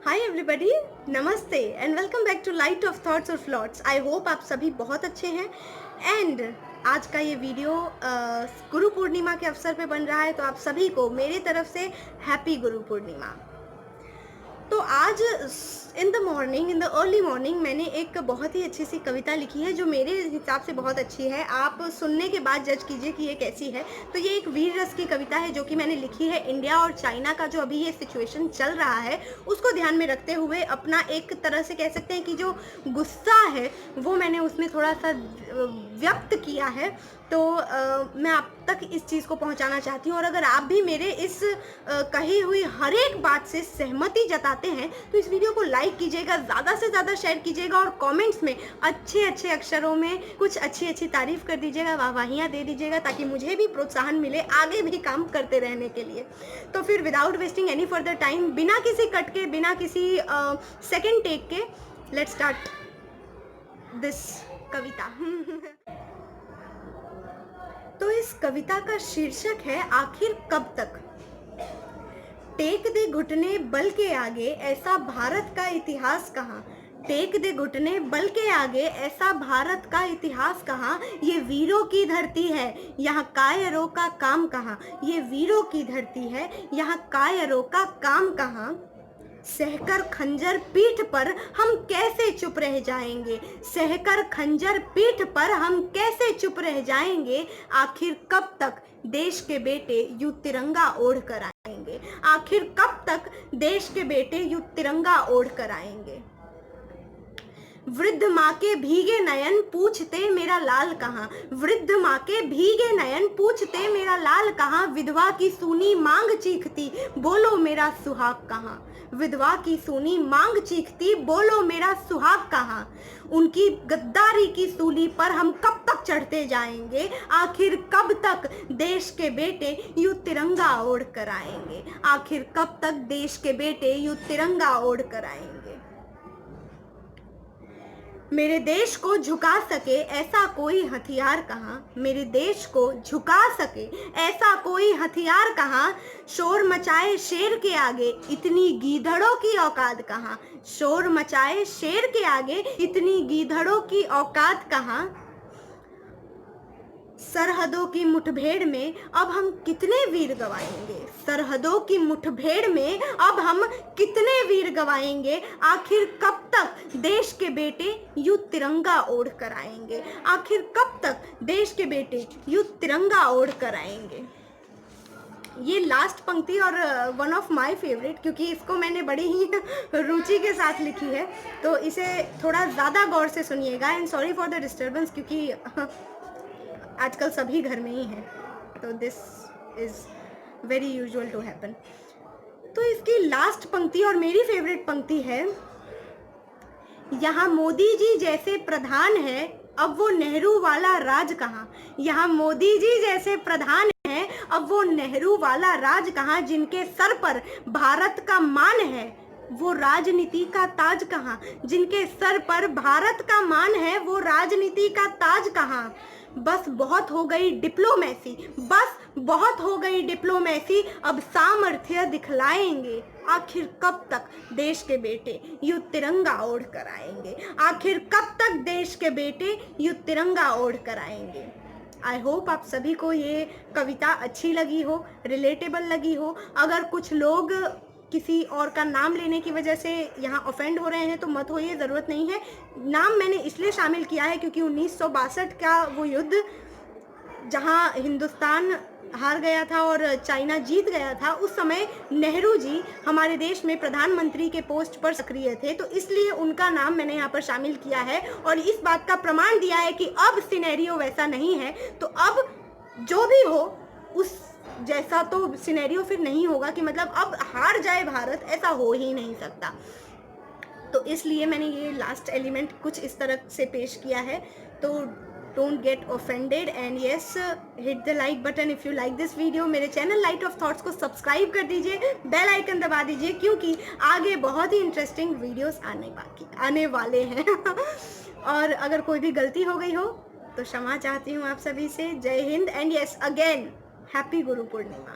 हाय everybody, नमस्ते and welcome back to light of thoughts और floats. I hope आप सभी बहुत अच्छे हैं। एंड आज का ये वीडियो गुरु पूर्णिमा के अवसर पे बन रहा है, तो आप सभी को मेरी तरफ से हैप्पी गुरु पूर्णिमा। तो आज इन द अर्ली मॉर्निंग मैंने एक बहुत ही अच्छी सी कविता लिखी है जो मेरे हिसाब से बहुत अच्छी है। आप सुनने के बाद जज कीजिए कि ये कैसी है। तो ये एक वीर रस की कविता है जो कि मैंने लिखी है इंडिया और चाइना का जो अभी ये सिचुएशन चल रहा है उसको ध्यान में रखते हुए। अपना एक तरह से कह सकते हैं कि जो गुस्सा है वो मैंने उसमें थोड़ा सा व्यक्त किया है। तो मैं आप तक इस चीज़ को पहुंचाना चाहती हूँ। और अगर आप भी मेरे इस कही हुई हर एक बात से सहमति जताते हैं तो इस वीडियो को लाइक कीजिएगा, ज़्यादा से ज़्यादा शेयर कीजिएगा और कमेंट्स में अच्छे अच्छे अक्षरों में कुछ अच्छी अच्छी तारीफ़ कर दीजिएगा, वाहवाहियाँ दे दीजिएगा, ताकि मुझे भी प्रोत्साहन मिले आगे भी काम करते रहने के लिए। तो फिर without wasting any further time, बिना किसी कट के, बिना किसी सेकेंड टेक के, लेट्स स्टार्ट दिस कविता। तो इस कविता का शीर्षक है आखिर कब तक। टेक दे घुटने बल के आगे, ऐसा भारत का इतिहास कहाँ। टेक दे घुटने बल के आगे, ऐसा भारत का इतिहास कहाँ। ये वीरों की धरती है, यहाँ कायरों का काम कहाँ। ये वीरों की धरती है, यहाँ कायरों का काम कहाँ। सहकर खंजर पीठ पर हम कैसे चुप रह जाएंगे। सहकर खंजर पीठ पर हम कैसे चुप रह जाएंगे। आखिर कब तक देश के बेटे यूं तिरंगा ओढ़ कर आएंगे। आखिर कब तक देश के बेटे यूं तिरंगा ओढ़ कर आएंगे। वृद्ध माँ के भीगे नयन पूछते मेरा लाल कहाँ। वृद्ध माँ के भीगे नयन पूछते मेरा लाल कहाँ। विधवा की सूनी मांग चीखती, बोलो मेरा सुहाग कहाँ। विधवा की सूनी मांग चीखती, बोलो मेरा सुहाग कहाँ। उनकी गद्दारी की सूली पर हम कब तक चढ़ते जाएंगे। आखिर कब तक देश के बेटे यूं तिरंगा ओढ़ कर आएंगे। आखिर कब तक देश के बेटे यूं तिरंगा ओढ़ कर आएंगे। मेरे देश को झुका सके ऐसा कोई हथियार कहाँ। मेरे देश को झुका सके ऐसा कोई हथियार कहाँ। शोर मचाए शेर के आगे, इतनी गीदड़ों की औकात कहाँ। शोर मचाए शेर के आगे, इतनी गीदड़ों की औकात कहाँ। सरहदों की मुठभेड़ में अब हम कितने वीर गवाएंगे। सरहदों की मुठभेड़ में अब हम कितने वीर गवाएंगे। आखिर कब तक देश के बेटे यूं तिरंगा ओढ़ कर आएंगे। आखिर कब तक देश के बेटे यूं तिरंगा ओढ़ कर आएंगे। ये लास्ट पंक्ति और वन ऑफ माय फेवरेट, क्योंकि इसको मैंने बड़ी ही रुचि के साथ लिखी है, तो इसे थोड़ा ज़्यादा गौर से सुनिएगा। And sorry for the disturbance, क्योंकि आजकल सभी घर में ही हैं, तो this is very usual to happen. तो इसकी लास्ट पंक्ति और मेरी फेवरेट पंक्ति है, यहाँ मोदी जी जैसे प्रधान है, अब वो नेहरू वाला राज कहाँ। यहाँ मोदी जी जैसे प्रधान है, अब वो नेहरू वाला राज कहाँ। जिनके सर पर भारत का मान है, वो राजनीति का ताज कहाँ। जिनके सर पर भारत का मान है, वो राजनीति का ताज कहाँ। बस बहुत हो गई डिप्लोमेसी, बस बहुत हो गई डिप्लोमेसी, अब सामर्थ्य दिखलाएंगे। आखिर कब तक देश के बेटे यूं तिरंगा ओढ़ कर आएंगे। आखिर कब तक देश के बेटे यूं तिरंगा ओढ़ कर आएंगे। आई होप आप सभी को ये कविता अच्छी लगी हो, रिलेटेबल लगी हो। अगर कुछ लोग किसी और का नाम लेने की वजह से यहाँ ऑफेंड हो रहे हैं तो मत होइए, ज़रूरत नहीं है। नाम मैंने इसलिए शामिल किया है क्योंकि 1962 का वो युद्ध जहाँ हिंदुस्तान हार गया था और चाइना जीत गया था, उस समय नेहरू जी हमारे देश में प्रधानमंत्री के पोस्ट पर सक्रिय थे, तो इसलिए उनका नाम मैंने यहाँ पर शामिल किया है। और इस बात का प्रमाण दिया है कि अब सिनेरियो वैसा नहीं है, तो अब जो भी हो उस जैसा तो सिनेरियो फिर नहीं होगा कि मतलब अब हार जाए भारत, ऐसा हो ही नहीं सकता। तो इसलिए मैंने ये लास्ट एलिमेंट कुछ इस तरह से पेश किया है। तो don't get offended and yes, hit the like button if you like this video. मेरे चैनल लाइट ऑफ थॉट्स को सब्सक्राइब कर दीजिए, बेल आइकन दबा दीजिए, क्योंकि आगे बहुत ही इंटरेस्टिंग वीडियोस आने वाले हैं। और अगर कोई भी गलती हो गई हो तो क्षमा चाहती हूँ आप सभी से। जय Hind and yes, again happy Guru Purnima.